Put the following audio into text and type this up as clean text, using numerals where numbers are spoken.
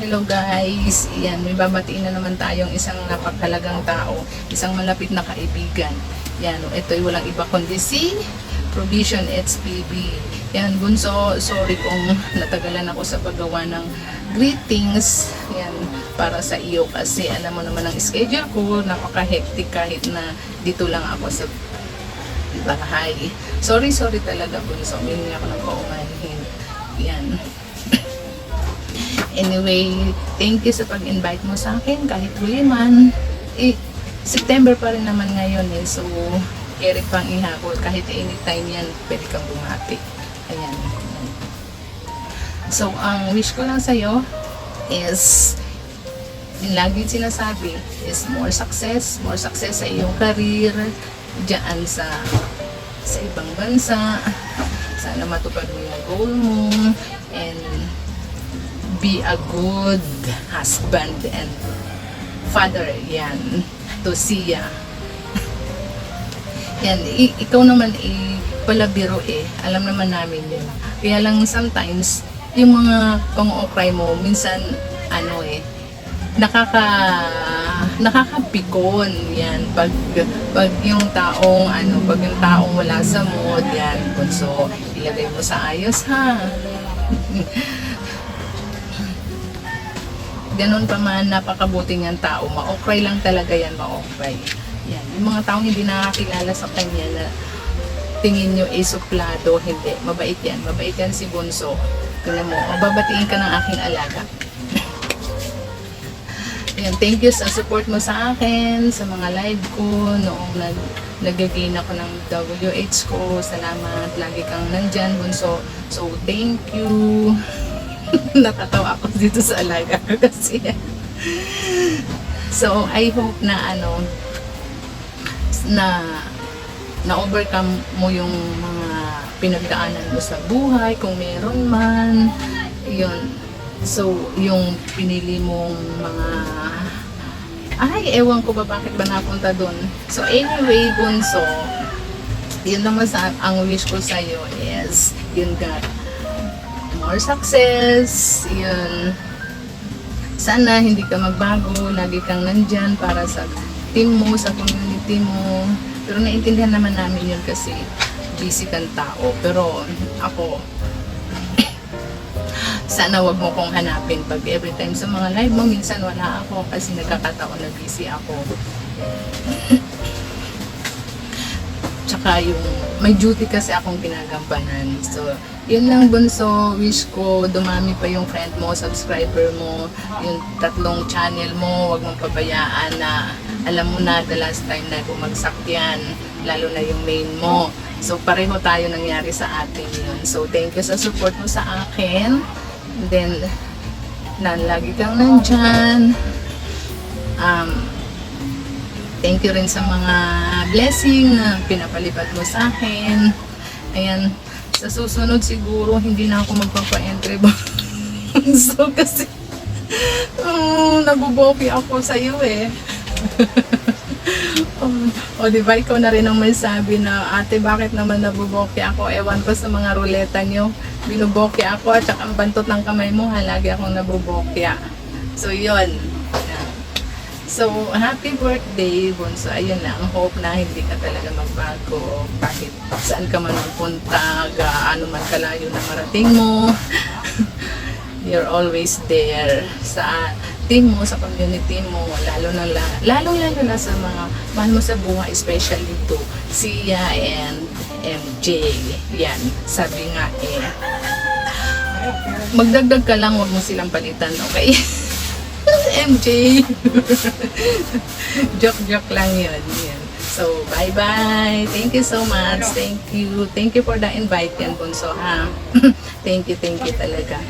Hello guys, yan, may babatiin na naman tayong isang napakahalagang tao, isang malapit na kaibigan. Yan, ito ay walang iba kundi si Provision HPB. Yan, Bunso, sorry kung natagalan ako sa paggawa ng greetings. Yan, para sa iyo kasi alam mo naman ang schedule ko, napaka-hectic kahit na dito lang ako sa bahay. Sorry talaga Bunso, hindi ako nagpaumanhin. Yan. Anyway, thank you sa pag-invite mo sa akin kahit huli man. September pa rin naman ngayon so carry pang ihapon kahit anytime yan pwede kang bumati. Ayan. So ang wish ko lang sa'yo is yung lagi sinasabi is more success sa iyong career dyan sa ibang bansa. Sana matupad mo yung goal mo and be a good husband and father yan to Sia. Yan, ikaw naman palabiro alam naman namin yun. Kaya lang sometimes yung mga pang-okray mo minsan nakakapikon yan pag yung taong wala sa mood yan. So ilagay mo sa ayos ha. Ganon pa man, napakabuti niyang tao. Ma-okray lang talaga yan, ma-okray. Yan. Yung mga taong hindi nakakilala sa kanya na tingin nyo suplado, hindi. Mabait yan. Mabait yan si Bunso. Tingnan mo, mababatiin ka ng aking alaga. Yan. Thank you sa support mo sa akin, sa mga live ko, noong nag-gain ako ng WH ko. Salamat. Lagi kang nandyan, Bunso. So, thank you. Natatawa ako dito sa alaga kasi so I hope na na overcome mo yung mga pinagdaanan mo sa buhay kung meron man yun. So yung pinili mong mga ewan ko ba bakit ba napunta dun. So anyway Bunso, yun naman ang wish ko sa'yo is yun nga, more success, yun. Sana hindi ka magbago, lagi kang nandyan para sa team mo, sa community mo. Pero naintindihan naman namin yun kasi busy kang tao. Pero ako, sana wag mo kong hanapin pag every time sa mga live mo, minsan wala ako kasi nagkakataon na busy ako. Tsaka yung may duty kasi akong ginagampanan. So, yun lang Bunso, wish ko dumami pa yung friend mo, subscriber mo, yung 3 channel mo, wag mong pabayaan na alam mo na the last time na bumagsak yan, lalo na yung main mo. So, pareho tayo nangyari sa atin yun. So, thank you sa support mo sa akin. And then, lagi kang nandyan. Thank you rin sa mga blessing na pinapalipad mo sa akin. Ayan, sa susunod siguro hindi na ako magpapa-entry ba? So kasi nabuboki ako sa iyo O diba ikaw na rin ang may sabi na ate bakit naman nabuboki ako, ewan ko sa mga ruleta nyo, binuboki ako at saka ang bantot ng kamay mo halagi akong nabubokya. So yun. So, happy birthday, Bunso. Ayun lang, hope na hindi ka talaga magbago kahit saan ka man magpunta, gaano man kalayo na marating mo. You're always there sa team mo, sa community mo, lalo na sa mga mahal mo sa buhay, especially to Sia and MJ. Yan, sabi nga magdagdag ka lang, wag mo silang palitan, okay? MJ. Joke lang yun. So, bye-bye. Thank you so much. Thank you. Thank you for the invite yan, Bunso, ha? Thank you talaga.